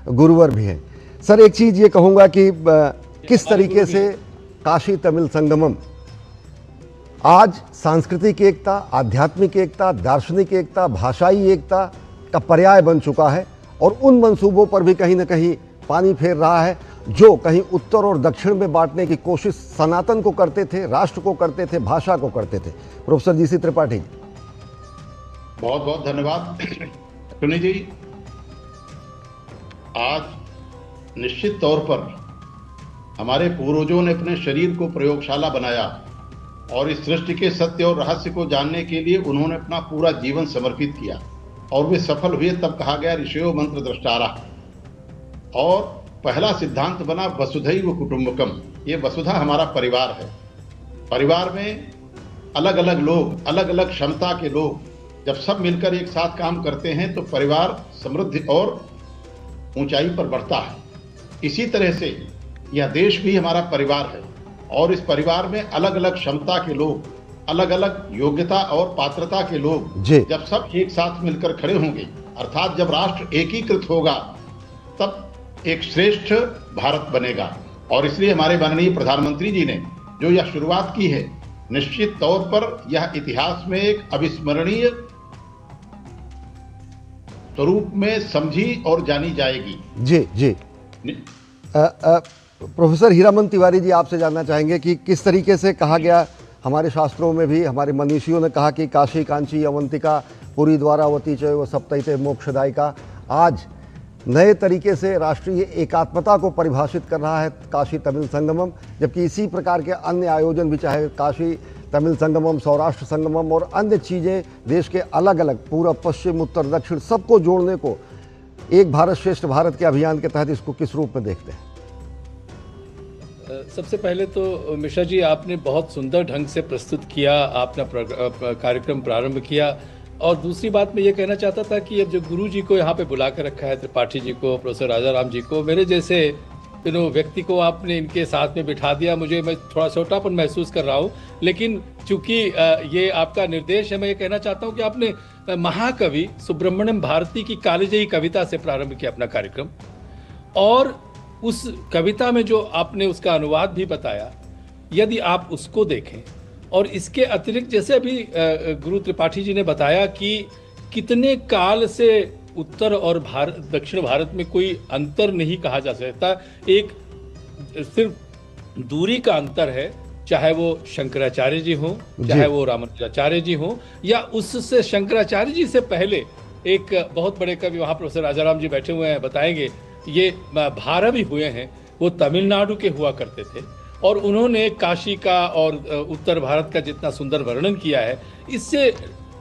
गुरुवर भी हैं। सर, एक चीज़ ये कहूँगा कि किस तरीके से काशी तमिल संगमम आज सांस्कृतिक एकता, आध्यात्मिक एकता, दार्शनिक एकता, भाषाई एकता का पर्याय बन चुका है और उन मंसूबों पर भी कहीं ना कहीं पानी फेर रहा है जो कहीं उत्तर और दक्षिण में बांटने की कोशिश सनातन को करते थे, राष्ट्र को करते थे, भाषा को करते थे। प्रोफेसर जीसी त्रिपाठी जी, बहुत बहुत धन्यवाद। सुनी जी, आज निश्चित तौर पर हमारे पूर्वजों ने अपने शरीर को प्रयोगशाला बनाया और इस सृष्टि के सत्य और रहस्य को जानने के लिए उन्होंने अपना पूरा जीवन समर्पित किया और वे सफल हुए। तब कहा गया ऋषयो मंत्र द्रष्टारा, और पहला सिद्धांत बना वसुधैव कुटुंबकम। ये वसुधा हमारा परिवार है। परिवार में अलग अलग लोग, अलग अलग क्षमता के लोग जब सब मिलकर एक साथ काम करते हैं तो परिवार समृद्धि और ऊंचाई पर बढ़ता है। इसी तरह से यह देश भी हमारा परिवार है और इस परिवार में अलग अलग क्षमता के लोग, अलग अलग योग्यता और पात्रता के लोग जब सब एक साथ मिलकर खड़े होंगे, अर्थात जब राष्ट्र एकीकृत होगा, तब एक श्रेष्ठ भारत बनेगा। और इसलिए हमारे माननीय प्रधानमंत्री जी ने जो यह शुरुआत की है, निश्चित तौर पर यह इतिहास में एक अविस्मरणीय स्वरूप में समझी और जानी जाएगी। जी प्रोफेसर हीरामन तिवारी जी, आपसे जानना चाहेंगे कि किस तरीके से कहा गया, हमारे शास्त्रों में भी हमारे मनीषियों ने कहा कि काशी कांची अवंतिका पुरी द्वारावती चैव सप्तैते मोक्षदायिका आज नए तरीके से राष्ट्रीय एकात्मता को परिभाषित कर रहा है काशी तमिल संगमम, जबकि इसी प्रकार के अन्य आयोजन भी, चाहे काशी तमिल संगमम, सौराष्ट्र संगमम और अन्य चीज़ें देश के अलग अलग पूर्व पश्चिम उत्तर दक्षिण सबको जोड़ने को एक भारत श्रेष्ठ भारत के अभियान के तहत इसको किस रूप में देखते हैं? सबसे पहले तो मिश्रा जी, आपने बहुत सुंदर ढंग से प्रस्तुत किया, आपने कार्यक्रम प्रारंभ किया। और दूसरी बात मैं ये कहना चाहता था कि अब जो गुरु जी को यहाँ पे बुला कर रखा है, त्रिपाठी जी को, प्रोफेसर राजाराम जी को, मेरे जैसे व्यक्ति को आपने इनके साथ में बिठा दिया। मैं थोड़ा छोटापन महसूस कर रहा हूँ, लेकिन चूंकि ये आपका निर्देश है, मैं ये कहना चाहता हूँ कि आपने महाकवि सुब्रमण्यम भारती की कालिजयी कविता से प्रारंभ किया अपना कार्यक्रम, और उस कविता में जो आपने उसका अनुवाद भी बताया, यदि आप उसको देखें और इसके अतिरिक्त जैसे अभी गुरु त्रिपाठी जी ने बताया कि कितने काल से उत्तर और दक्षिण भारत में कोई अंतर नहीं कहा जा सकता, एक सिर्फ दूरी का अंतर है, चाहे वो शंकराचार्य जी हों, चाहे वो रामानुजाचार्य जी हों, या उससे शंकराचार्य जी से पहले एक बहुत बड़े कवि, वहाँ प्रोफेसर राजाराम जी बैठे हुए हैं, बताएंगे, ये भारत भी हुए हैं, वो तमिलनाडु के हुआ करते थे, और उन्होंने काशी का और उत्तर भारत का जितना सुंदर वर्णन किया है, इससे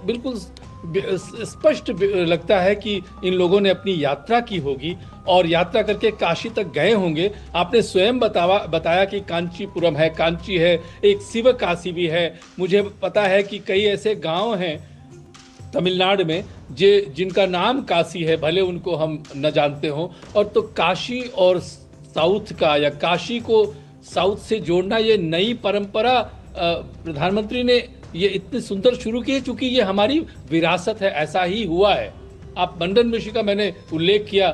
बिल्कुल स्पष्ट लगता है कि इन लोगों ने अपनी यात्रा की होगी और यात्रा करके काशी तक गए होंगे। आपने स्वयं बताया कि कांचीपुरम है, कांची है, एक शिव काशी भी है। मुझे पता है कि कई ऐसे गांव हैं तमिलनाडु में जिनका नाम काशी है, भले उनको हम न जानते हों। और तो काशी और साउथ का, या काशी को साउथ से जोड़ना, ये नई परंपरा प्रधानमंत्री ने ये इतनी सुंदर शुरू की है, चूंकि ये हमारी विरासत है, ऐसा ही हुआ है। आप मंडन मिश्र का मैंने उल्लेख किया,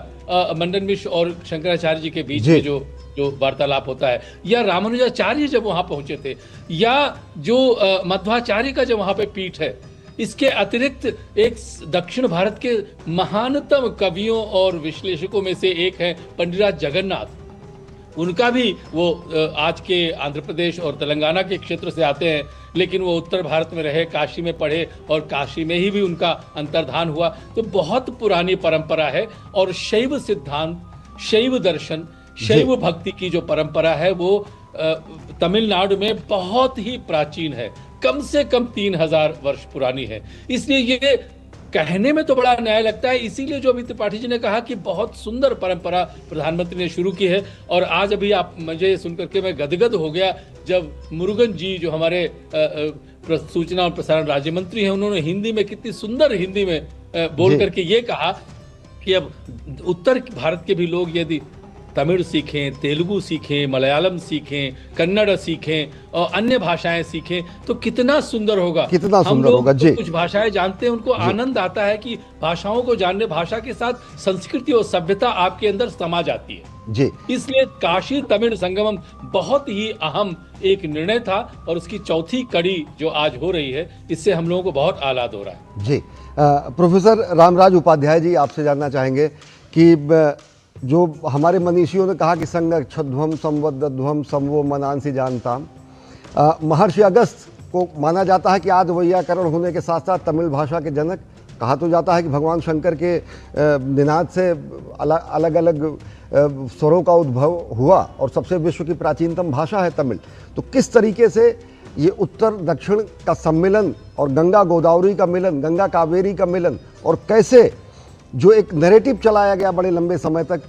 मंडन मिश्र और शंकराचार्य जी के बीच में जो वार्तालाप होता है, या रामानुजाचार्य जब वहां पहुंचे थे, या जो मध्वाचार्य का जब वहां पे पीठ है। इसके अतिरिक्त एक दक्षिण भारत के महानतम कवियों और विश्लेषकों में से एक है पंडित जगन्नाथ। उनका भी, वो आज के आंध्र प्रदेश और तेलंगाना के क्षेत्र से आते हैं, लेकिन वो उत्तर भारत में रहे, काशी में पढ़े, और काशी में ही भी उनका अंतर्धान हुआ। तो बहुत पुरानी परंपरा है, और शैव सिद्धांत, शैव दर्शन, शैव भक्ति की जो परंपरा है वो तमिलनाडु में बहुत ही प्राचीन है, कम से कम 3000 वर्ष पुरानी है। इसलिए ये कहने में तो बड़ा न्याय लगता है। इसीलिए जो अभी त्रिपाठी जी ने कहा कि बहुत सुंदर परंपरा प्रधानमंत्री ने शुरू की है, और आज अभी आप, मुझे सुनकर के मैं गदगद हो गया जब मुरुगन जी, जो हमारे सूचना और प्रसारण राज्य मंत्री हैं, उन्होंने हिंदी में, कितनी सुंदर हिंदी में बोल करके ये कहा कि अब उत्तर भारत के भी लोग यदि तमिल सीखें, तेलुगु सीखें, मलयालम सीखें, कन्नड़ सीखें और अन्य भाषाएं सीखें तो कितना सुंदर होगा। कितना हम सुंदर लोग होगा, जो जी। कुछ भाषाएं जानते हैं उनको आनंद आता है कि भाषाओं को जानने, भाषा के साथ संस्कृति और सभ्यता आपके अंदर समा जाती है। जी इसलिए काशी तमिल संगमम बहुत ही अहम एक निर्णय था और उसकी चौथी कड़ी जो आज हो रही है, इससे हम लोगों को बहुत आह्लाद हो रहा है। जी प्रोफेसर रामराज उपाध्याय जी, आपसे जानना चाहेंगे कि जो हमारे मनीषियों ने कहा कि संगच्छध्वम संवद्धध्वम समवो मनांसी जानताम, महर्षि अगस्त को माना जाता है कि आदि वैयाकरण होने के साथ साथ तमिल भाषा के जनक। कहा तो जाता है कि भगवान शंकर के निनाद से अलग अलग स्वरों का उद्भव हुआ और सबसे विश्व की प्राचीनतम भाषा है तमिल। तो किस तरीके से ये उत्तर दक्षिण का सम्मिलन और गंगा गोदावरी का मिलन, गंगा कावेरी का मिलन, और कैसे जो एक नैरेटिव चलाया गया बड़े लंबे समय तक